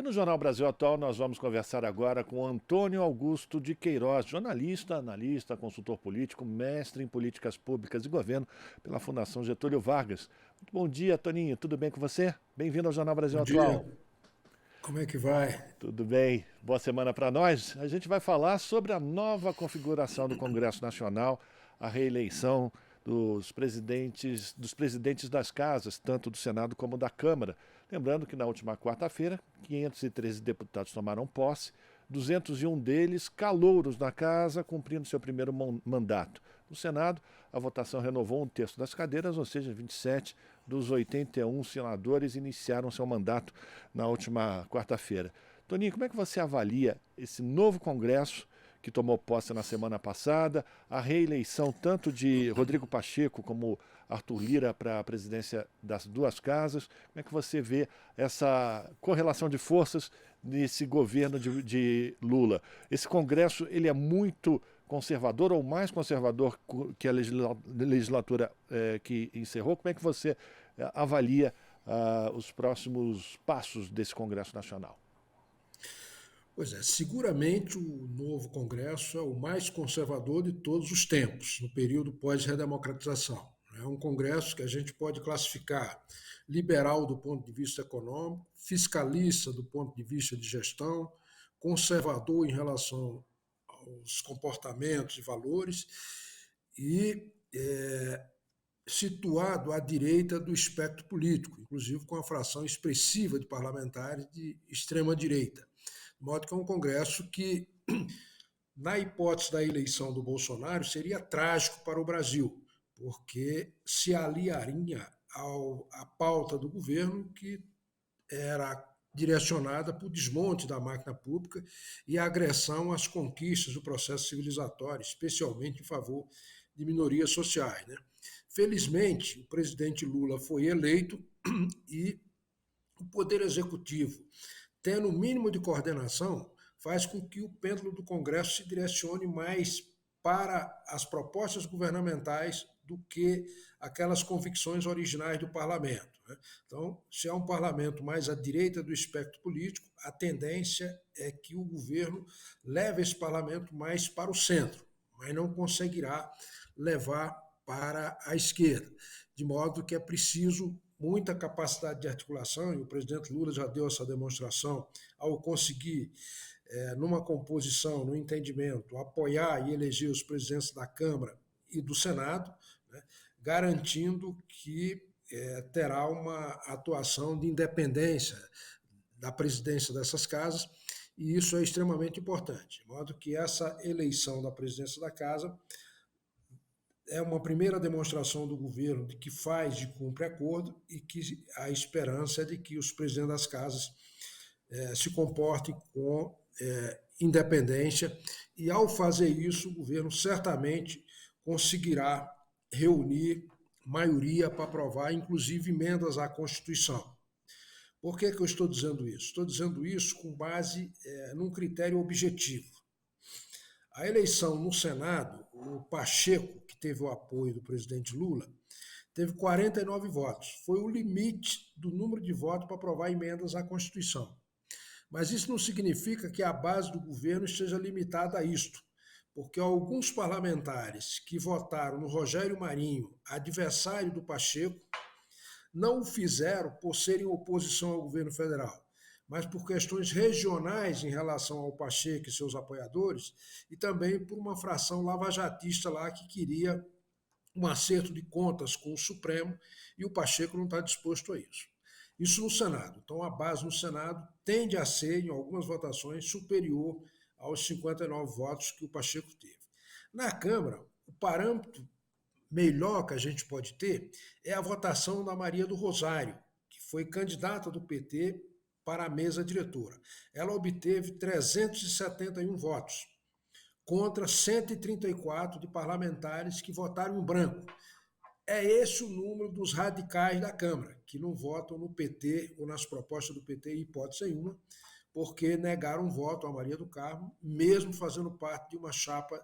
E no Jornal Brasil Atual nós vamos conversar agora com Antônio Augusto de Queiroz, jornalista, analista, consultor político, mestre em políticas públicas e governo pela Fundação Getúlio Vargas. Muito bom dia, Toninho. Tudo bem com você? Bem-vindo ao Jornal Brasil Bom dia, Atual. como é que vai? Tudo bem? Boa semana para nós. A gente vai falar sobre a nova configuração do Congresso Nacional, a reeleição dos presidentes das casas, tanto do Senado como da Câmara. Lembrando que na última quarta-feira, 513 deputados tomaram posse, 201 deles calouros na casa, cumprindo seu primeiro mandato. No Senado, a votação renovou um terço das cadeiras, ou seja, 27 dos 81 senadores iniciaram seu mandato na última quarta-feira. Toninho, como é que você avalia esse novo Congresso que tomou posse na semana passada, a reeleição tanto de Rodrigo Pacheco como Arthur Lira para a presidência das duas casas? Como é que você vê essa correlação de forças nesse governo de Lula? Esse Congresso, ele é muito conservador ou mais conservador que a legislatura que encerrou? Como é que você avalia os próximos passos desse Congresso Nacional? Pois é, seguramente o novo Congresso é o mais conservador de todos os tempos, no período pós-redemocratização. É um Congresso que a gente pode classificar liberal do ponto de vista econômico, fiscalista do ponto de vista de gestão, conservador em relação aos comportamentos e valores e situado à direita do espectro político, inclusive com a fração expressiva de parlamentares de extrema-direita. De modo que é um Congresso que, na hipótese da eleição do Bolsonaro, seria trágico para o Brasil, porque se aliaria à pauta do governo que era direcionada para o desmonte da máquina pública e a agressão às conquistas do processo civilizatório, especialmente em favor de minorias sociais, né? Felizmente, o presidente Lula foi eleito e o Poder Executivo, tendo o mínimo de coordenação, faz com que o pêndulo do Congresso se direcione mais para as propostas governamentais do que aquelas convicções originais do parlamento, né? Então, se é um parlamento mais à direita do espectro político, a tendência é que o governo leve esse parlamento mais para o centro, mas não conseguirá levar para a esquerda, de modo que é preciso muita capacidade de articulação, e o presidente Lula já deu essa demonstração ao conseguir, numa composição, no entendimento, apoiar e eleger os presidentes da Câmara e do Senado, né, garantindo que terá uma atuação de independência da presidência dessas casas, e isso é extremamente importante, de modo que essa eleição da presidência da casa é uma primeira demonstração do governo de que faz e cumpre acordo e que a esperança é de que os presidentes das casas se comportem com independência e, ao fazer isso, o governo certamente conseguirá reunir maioria para aprovar, inclusive, emendas à Constituição. Por que eu estou dizendo isso? Estou dizendo isso com base num critério objetivo. A eleição no Senado, o Pacheco, que teve o apoio do presidente Lula, teve 49 votos. Foi o limite do número de votos para aprovar emendas à Constituição. Mas isso não significa que a base do governo esteja limitada a isto, porque alguns parlamentares que votaram no Rogério Marinho, adversário do Pacheco, não o fizeram por serem oposição ao governo federal, mas por questões regionais em relação ao Pacheco e seus apoiadores, e também por uma fração lavajatista lá que queria um acerto de contas com o Supremo, e o Pacheco não está disposto a isso. Isso no Senado. Então, a base no Senado tende a ser, em algumas votações, superior aos 59 votos que o Pacheco teve. Na Câmara, o parâmetro melhor que a gente pode ter é a votação da Maria do Rosário, que foi candidata do PT para a mesa diretora. Ela obteve 371 votos, contra 134 de parlamentares que votaram em branco. É esse o número dos radicais da Câmara, que não votam no PT ou nas propostas do PT em hipótese nenhuma, porque negaram voto a Maria do Carmo, mesmo fazendo parte de uma chapa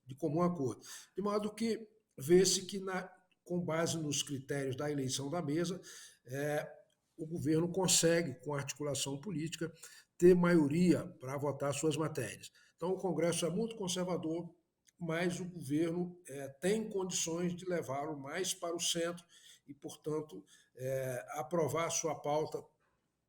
de comum acordo. De modo que vê-se que, com base nos critérios da eleição da mesa, o governo consegue, com articulação política, ter maioria para votar suas matérias. Então, o Congresso é muito conservador, mas o governo tem condições de levá-lo mais para o centro e, portanto, aprovar a sua pauta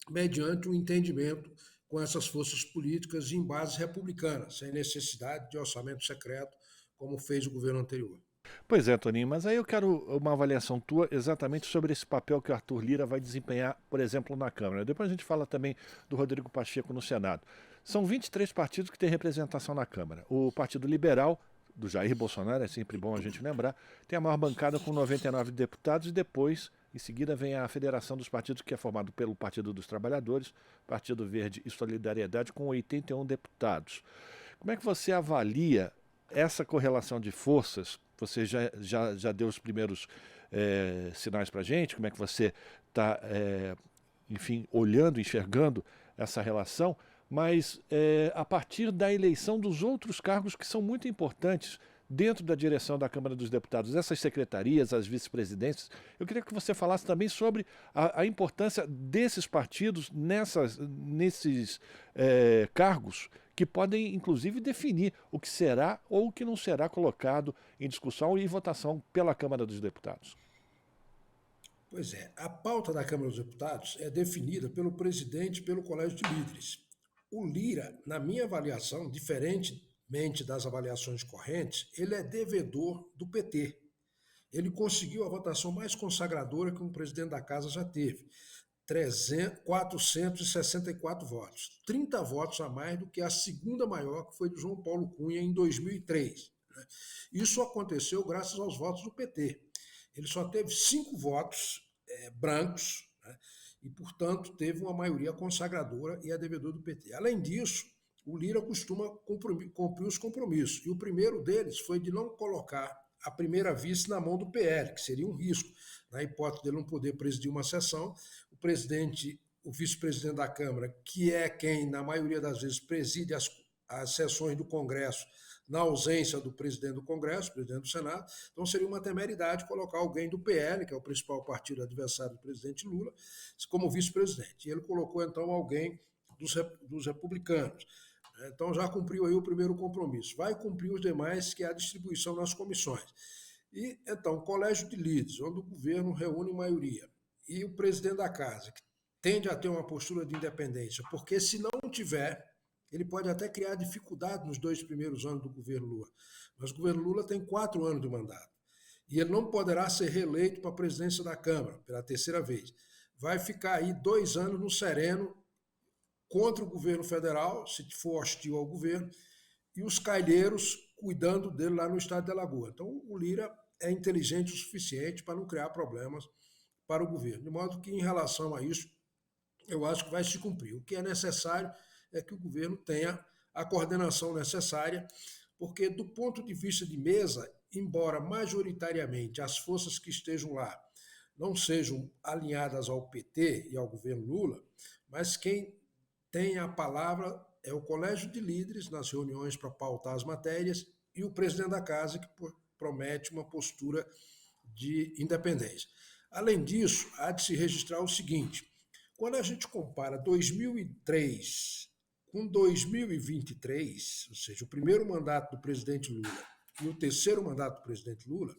mediante um entendimento com essas forças políticas em base republicana, sem necessidade de orçamento secreto, como fez o governo anterior. Pois é, Toninho, mas aí eu quero uma avaliação tua exatamente sobre esse papel que o Arthur Lira vai desempenhar, por exemplo, na Câmara. Depois a gente fala também do Rodrigo Pacheco no Senado. São 23 partidos que têm representação na Câmara. O Partido Liberal, do Jair Bolsonaro, é sempre bom a gente lembrar, tem a maior bancada com 99 deputados e depois, em seguida, vem a Federação dos Partidos, que é formado pelo Partido dos Trabalhadores, Partido Verde e Solidariedade, com 81 deputados. Como é que você avalia essa correlação de forças? Você já deu os primeiros sinais para a gente, como é que você está, enfim, olhando, enxergando essa relação, mas a partir da eleição dos outros cargos que são muito importantes dentro da direção da Câmara dos Deputados, essas secretarias, as vice-presidências, eu queria que você falasse também sobre a importância desses partidos nesses cargos que podem, inclusive, definir o que será ou o que não será colocado em discussão e votação pela Câmara dos Deputados. Pois é, a pauta da Câmara dos Deputados é definida pelo presidente e pelo Colégio de Líderes. O Lira, na minha avaliação, diferentemente das avaliações correntes, ele é devedor do PT. Ele conseguiu a votação mais consagradora que um presidente da casa já teve. 464 votos, 30 votos a mais do que a segunda maior, que foi do João Paulo Cunha em 2003. Isso aconteceu graças aos votos do PT. Ele só teve 5 votos brancos, né, e, portanto, teve uma maioria consagradora e é devedor do PT. Além disso, o Lira costuma cumprir os compromissos, e o primeiro deles foi de não colocar a primeira vice na mão do PL, que seria um risco. Na hipótese dele não poder presidir uma sessão, o vice-presidente da Câmara, que é quem, na maioria das vezes, preside as sessões do Congresso, na ausência do presidente do Congresso, presidente do Senado, então seria uma temeridade colocar alguém do PL, que é o principal partido adversário do presidente Lula, como vice-presidente. E ele colocou, então, alguém dos republicanos. Então já cumpriu aí o primeiro compromisso. Vai cumprir os demais, que é a distribuição nas comissões. E, então, colégio de líderes, onde o governo reúne maioria, e o presidente da casa, que tende a ter uma postura de independência, porque se não tiver, ele pode até criar dificuldade nos 2 primeiros anos do governo Lula. Mas o governo Lula tem 4 anos de mandato. E ele não poderá ser reeleito para a presidência da Câmara, pela 3ª vez. Vai ficar aí 2 anos no sereno, contra o governo federal, se for hostil ao governo, e os cailheiros cuidando dele lá no estado de Alagoas. Então, o Lira é inteligente o suficiente para não criar problemas para o governo. De modo que, em relação a isso, eu acho que vai se cumprir. O que é necessário é que o governo tenha a coordenação necessária, porque, do ponto de vista de mesa, embora majoritariamente as forças que estejam lá não sejam alinhadas ao PT e ao governo Lula, mas quem tem a palavra é o Colégio de Líderes nas reuniões para pautar as matérias e o presidente da casa, que promete uma postura de independência. Além disso, há de se registrar o seguinte: quando a gente compara 2003 com 2023, ou seja, o primeiro mandato do presidente Lula e o terceiro mandato do presidente Lula,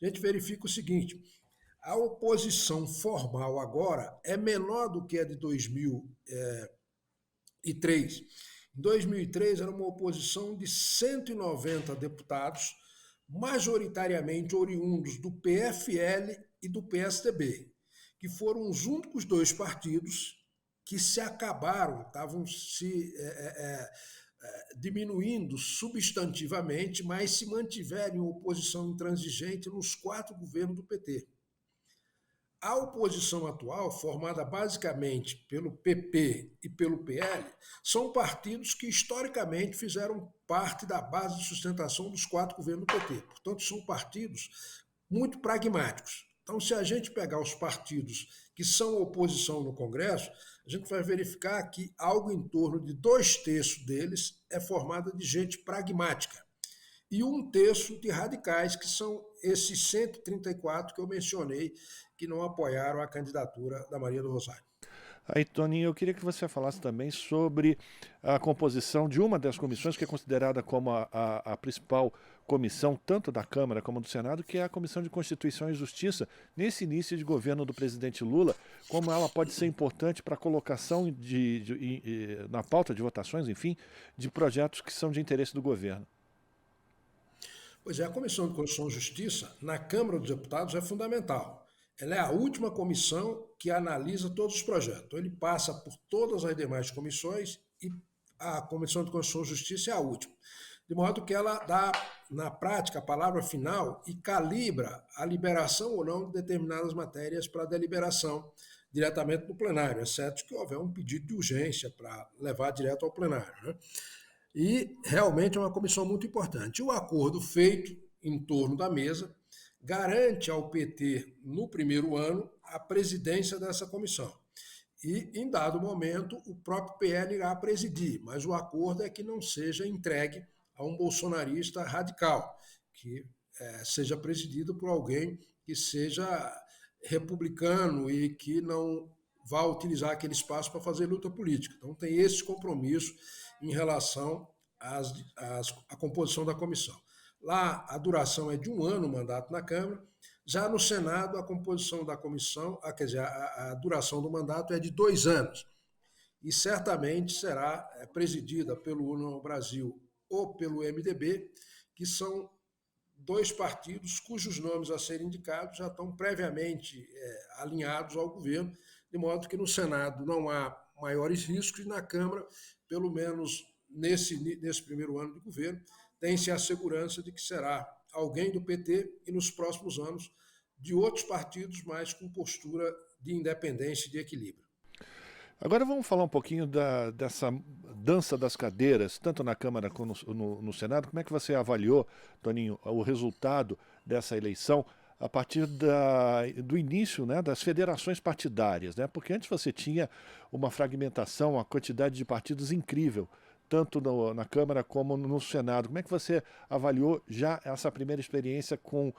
a gente verifica o seguinte: a oposição formal agora é menor do que a de 2003. Em 2003 era uma oposição de 190 deputados, majoritariamente oriundos do PFL e do PSDB, que foram os únicos 2 partidos que se acabaram, estavam se diminuindo substantivamente, mas se mantiveram em oposição intransigente nos 4 governos do PT. A oposição atual, formada basicamente pelo PP e pelo PL, são partidos que historicamente fizeram parte da base de sustentação dos 4 governos do PT. Portanto, são partidos muito pragmáticos. Então, se a gente pegar os partidos que são oposição no Congresso, a gente vai verificar que algo em torno de 2/3 deles é formado de gente pragmática e 1/3 de radicais, que são esses 134 que eu mencionei, que não apoiaram a candidatura da Maria do Rosário. Aí, Toninho, eu queria que você falasse também sobre a composição de uma das comissões que é considerada como a principal comissão, tanto da Câmara como do Senado, que é a Comissão de Constituição e Justiça, nesse início de governo do presidente Lula, como ela pode ser importante para a colocação na pauta de votações, enfim, de projetos que são de interesse do governo. Pois é, a Comissão de Constituição e Justiça, na Câmara dos Deputados, é fundamental. Ela é a última comissão que analisa todos os projetos. Então, ele passa por todas as demais comissões e a Comissão de Constituição e Justiça é a última. De modo que ela dá, na prática, a palavra final e calibra a liberação ou não de determinadas matérias para deliberação diretamente no plenário, exceto que houver um pedido de urgência para levar direto ao plenário, né? E realmente é uma comissão muito importante. O acordo feito em torno da mesa garante ao PT, no primeiro ano, a presidência dessa comissão. E, em dado momento, o próprio PL irá presidir, mas o acordo é que não seja entregue a um bolsonarista radical, que seja presidido por alguém que seja republicano e que não vá utilizar aquele espaço para fazer luta política. Então, tem esse compromisso em relação à composição da comissão. Lá, a duração é de 1 ano o mandato na Câmara. Já no Senado, a composição da comissão, quer dizer, a duração do mandato é de 2 anos. E certamente será presidida pelo União Brasil ou pelo MDB, que são 2 partidos cujos nomes a serem indicados já estão previamente alinhados ao governo, de modo que no Senado não há maiores riscos e na Câmara, pelo menos nesse primeiro ano de governo, tem-se a segurança de que será alguém do PT e nos próximos anos de outros partidos, mas com postura de independência e de equilíbrio. Agora vamos falar um pouquinho dessa dança das cadeiras, tanto na Câmara como no Senado. Como é que você avaliou, Toninho, o resultado dessa eleição a partir do início, né, das federações partidárias, né? Porque antes você tinha uma fragmentação, uma quantidade de partidos incrível, tanto na Câmara como no Senado. Como é que você avaliou já essa primeira experiência com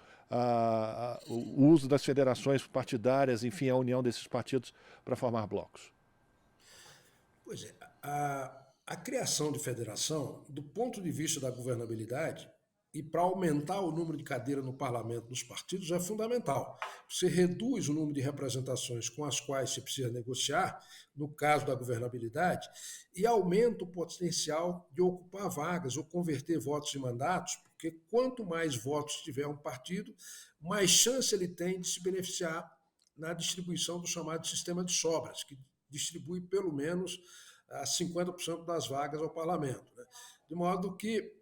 o uso das federações partidárias, enfim, a união desses partidos para formar blocos? Pois é, a criação de federação, do ponto de vista da governabilidade, e para aumentar o número de cadeiras no parlamento dos partidos é fundamental. Você reduz o número de representações com as quais se precisa negociar, no caso da governabilidade, e aumenta o potencial de ocupar vagas ou converter votos em mandatos, porque quanto mais votos tiver um partido, mais chance ele tem de se beneficiar na distribuição do chamado sistema de sobras, que distribui pelo menos 50% das vagas ao parlamento, né? De modo que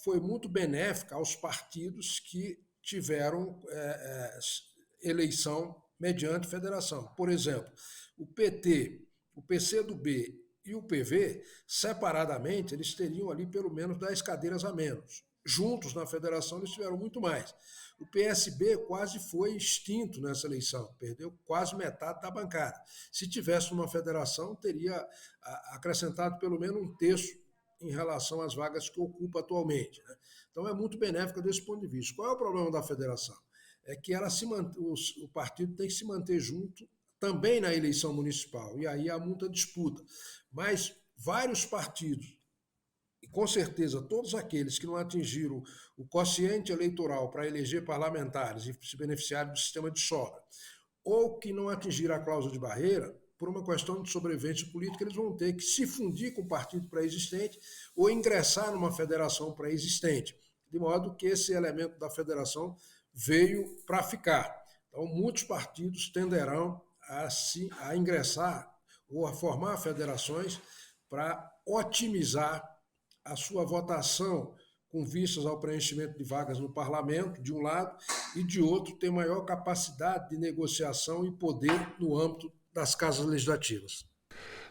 foi muito benéfica aos partidos que tiveram eleição mediante federação. Por exemplo, o PT, o PCdoB e o PV, separadamente, eles teriam ali pelo menos 10 cadeiras a menos. Juntos, na federação, eles tiveram muito mais. O PSB quase foi extinto nessa eleição, perdeu quase metade da bancada. Se tivesse uma federação, teria acrescentado pelo menos 1/3 em relação às vagas que ocupa atualmente, né? Então é muito benéfica desse ponto de vista. Qual é o problema da federação? É que o partido tem que se manter junto também na eleição municipal, e aí há muita disputa. Mas vários partidos, e com certeza todos aqueles que não atingiram o quociente eleitoral para eleger parlamentares e se beneficiarem do sistema de sobra, ou que não atingiram a cláusula de barreira, por uma questão de sobrevivência política, eles vão ter que se fundir com o partido pré-existente ou ingressar numa federação pré-existente, de modo que esse elemento da federação veio para ficar. Então, muitos partidos tenderão a ingressar ou a formar federações para otimizar a sua votação com vistas ao preenchimento de vagas no parlamento, de um lado, e de outro, ter maior capacidade de negociação e poder no âmbito das casas legislativas.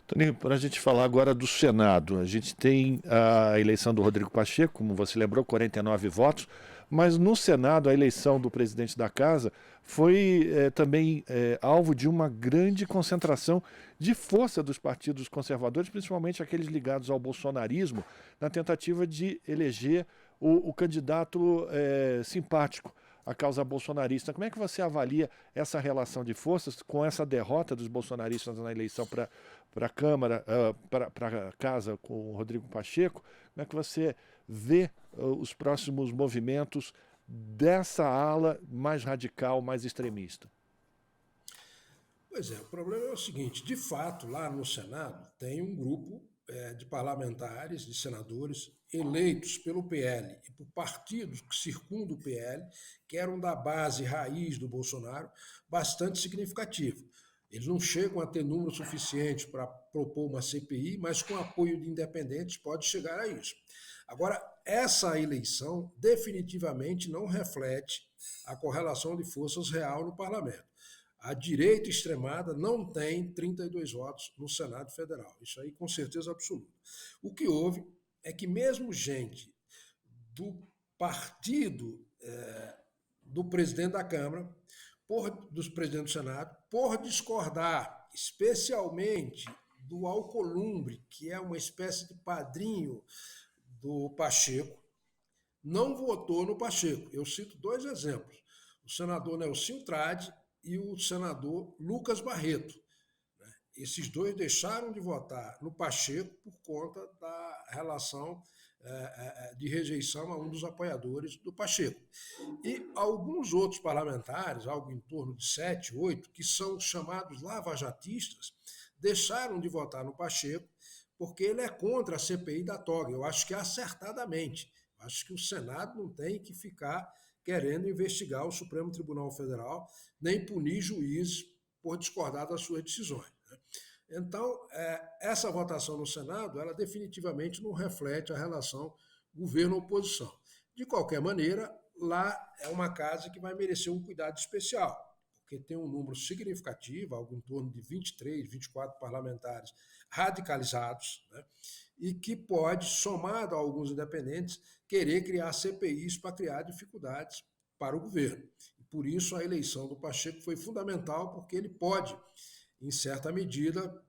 Toninho, para a gente falar agora do Senado, a gente tem a eleição do Rodrigo Pacheco, como você lembrou, 49 votos, mas no Senado a eleição do presidente da Casa foi também alvo de uma grande concentração de força dos partidos conservadores, principalmente aqueles ligados ao bolsonarismo, na tentativa de eleger o candidato simpático a causa bolsonarista. Como é que você avalia essa relação de forças com essa derrota dos bolsonaristas na eleição para a Câmara, para a Casa com o Rodrigo Pacheco? Como é que você vê os próximos movimentos dessa ala mais radical, mais extremista? Pois é, o problema é o seguinte: de fato, lá no Senado tem um grupo de parlamentares, de senadores eleitos pelo PL e por partidos que circundam o PL, que eram da base raiz do Bolsonaro, bastante significativo. Eles não chegam a ter número suficiente para propor uma CPI, mas com apoio de independentes pode chegar a isso. Agora, essa eleição definitivamente não reflete a correlação de forças real no parlamento. A direita extremada não tem 32 votos no Senado Federal. Isso aí com certeza absoluta. O que houve é que mesmo gente do partido do presidente da Câmara, dos presidentes do Senado, por discordar especialmente do Alcolumbre, que é uma espécie de padrinho do Pacheco, não votou no Pacheco. Eu cito dois exemplos: o senador Nelsinho Trade e o senador Lucas Barreto. Esses dois deixaram de votar no Pacheco por conta da relação de rejeição a um dos apoiadores do Pacheco. E alguns outros parlamentares, algo em torno de 7, 8, que são chamados lavajatistas, deixaram de votar no Pacheco porque ele é contra a CPI da toga. Eu acho que acertadamente. Acho que o Senado não tem que ficar querendo investigar o Supremo Tribunal Federal, nem punir juízes por discordar das suas decisões. Então, essa votação no Senado, ela definitivamente não reflete a relação governo-oposição. De qualquer maneira, lá é uma casa que vai merecer um cuidado especial, porque tem um número significativo, algo em torno de 23, 24 parlamentares radicalizados, né, e que pode, somado a alguns independentes, querer criar CPIs para criar dificuldades para o governo. E por isso a eleição do Pacheco foi fundamental, porque ele pode, em certa medida,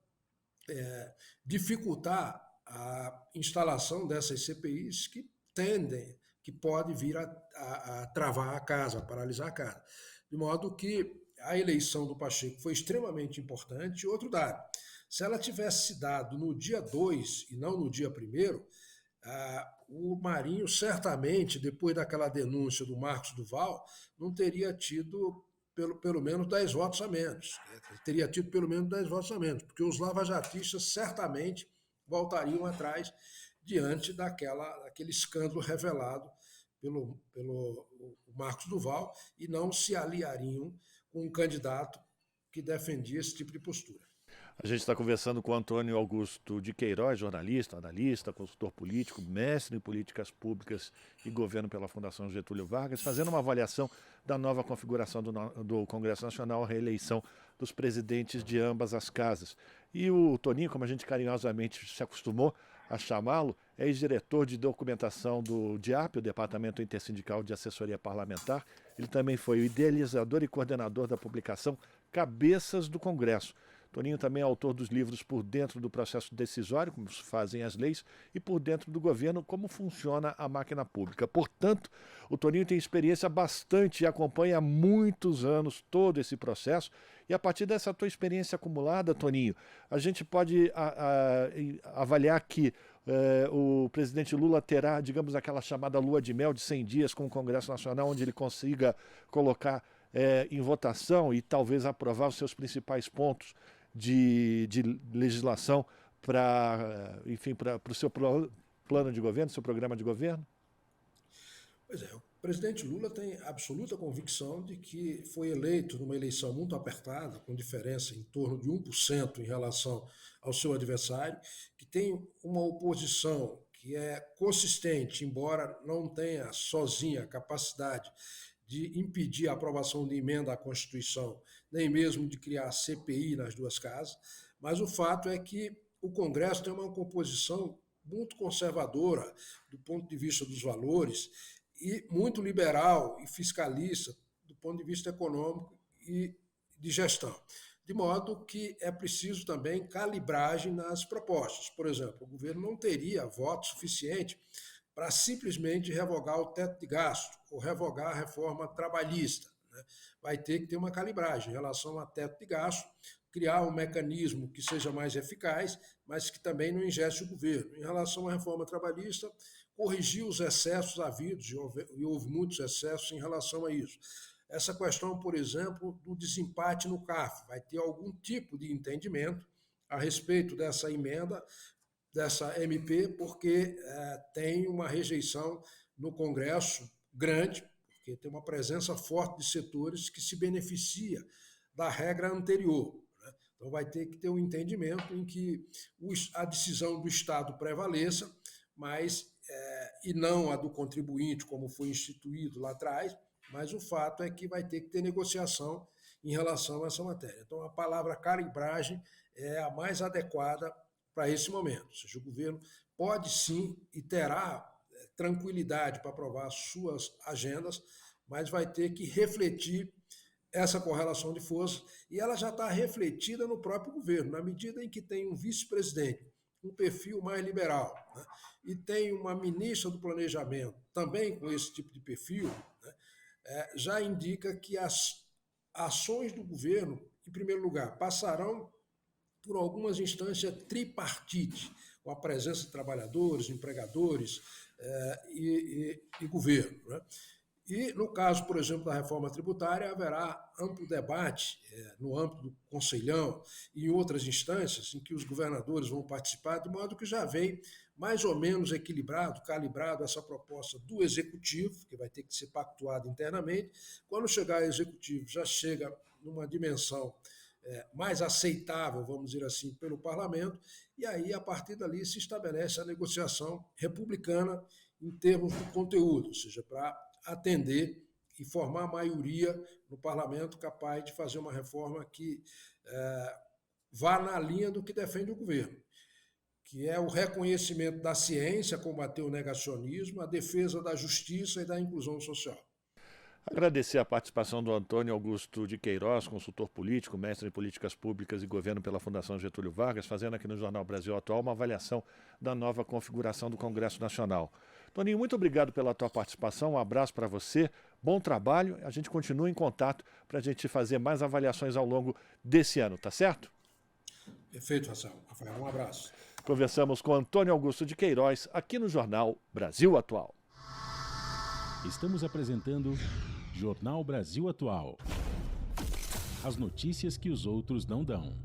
dificultar a instalação dessas CPIs que podem vir a travar a casa, a paralisar a casa. De modo que a eleição do Pacheco foi extremamente importante. E outro dado: se ela tivesse se dado no dia 2 e não no dia 1º, o Marinho certamente, depois daquela denúncia do Marcos Duval, não teria tido pelo menos 10 votos a menos. Teria tido pelo menos 10 votos a menos, porque os lavajatistas certamente voltariam atrás diante daquele escândalo revelado pelo Marcos Duval e não se aliariam com um candidato que defendia esse tipo de postura. A gente está conversando com o Antônio Augusto de Queiroz, jornalista, analista, consultor político, mestre em políticas públicas e governo pela Fundação Getúlio Vargas, fazendo uma avaliação da nova configuração do Congresso Nacional, a reeleição dos presidentes de ambas as casas. E o Toninho, como a gente carinhosamente se acostumou a chamá-lo, é ex-diretor de documentação do DIAP, o Departamento Intersindical de Assessoria Parlamentar. Ele também foi o idealizador e coordenador da publicação Cabeças do Congresso. Toninho também é autor dos livros Por Dentro do Processo Decisório, como se fazem as leis, e Por Dentro do Governo, como funciona a máquina pública. Portanto, o Toninho tem experiência bastante e acompanha há muitos anos todo esse processo. E a partir dessa tua experiência acumulada, Toninho, a gente pode avaliar que o presidente Lula terá, digamos, aquela chamada lua de mel de 100 dias com o Congresso Nacional, onde ele consiga colocar em votação e talvez aprovar os seus principais pontos de legislação para o seu plano de governo, seu programa de governo? Pois é, o presidente Lula tem absoluta convicção de que foi eleito numa eleição muito apertada, com diferença em torno de 1% em relação ao seu adversário, que tem uma oposição que é consistente, embora não tenha sozinha capacidade de impedir a aprovação de emenda à Constituição, nem mesmo de criar CPI nas duas casas, mas o fato é que o Congresso tem uma composição muito conservadora do ponto de vista dos valores e muito liberal e fiscalista do ponto de vista econômico e de gestão. De modo que é preciso também calibragem nas propostas. Por exemplo, o governo não teria voto suficiente para simplesmente revogar o teto de gasto ou revogar a reforma trabalhista, né? Vai ter que ter uma calibragem em relação ao teto de gasto, criar um mecanismo que seja mais eficaz, mas que também não ingesse o governo. Em relação à reforma trabalhista, corrigir os excessos havidos, e houve muitos excessos em relação a isso. Essa questão, por exemplo, do desempate no CARF, vai ter algum tipo de entendimento a respeito dessa emenda, dessa MP, porque tem uma rejeição no Congresso grande, porque tem uma presença forte de setores que se beneficia da regra anterior. Né? Então vai ter que ter um entendimento em que a decisão do Estado prevaleça, mas e não a do contribuinte, como foi instituído lá atrás, mas o fato é que vai ter que ter negociação em relação a essa matéria. Então, a palavra calibragem é a mais adequada para esse momento. Ou seja, o governo pode sim e terá tranquilidade para aprovar suas agendas, mas vai ter que refletir essa correlação de forças, e ela já está refletida no próprio governo, na medida em que tem um vice-presidente, um perfil mais liberal, né? E tem uma ministra do Planejamento, também com esse tipo de perfil, né? Já indica que as ações do governo, em primeiro lugar, passarão por algumas instâncias tripartite, com a presença de trabalhadores, empregadores e governo, né? E, no caso, por exemplo, da reforma tributária, haverá amplo debate no âmbito do Conselhão e em outras instâncias em que os governadores vão participar, de modo que já vem mais ou menos equilibrado, calibrado essa proposta do Executivo, que vai ter que ser pactuada internamente. Quando chegar ao Executivo, já chega numa dimensão mais aceitável, vamos dizer assim, pelo Parlamento, e aí, a partir dali, se estabelece a negociação republicana em termos do conteúdo, ou seja, para atender e formar maioria no parlamento capaz de fazer uma reforma que vá na linha do que defende o governo, que é o reconhecimento da ciência, combater o negacionismo, a defesa da justiça e da inclusão social. Agradecer a participação do Antônio Augusto de Queiroz, consultor político, mestre em políticas públicas e governo pela Fundação Getúlio Vargas, fazendo aqui no Jornal Brasil Atual uma avaliação da nova configuração do Congresso Nacional. Toninho, muito obrigado pela tua participação, um abraço para você, bom trabalho, a gente continua em contato para a gente fazer mais avaliações ao longo desse ano, tá certo? Perfeito, Rafael, um abraço. Conversamos com Antônio Augusto de Queiroz, aqui no Jornal Brasil Atual. Estamos apresentando Jornal Brasil Atual. As notícias que os outros não dão.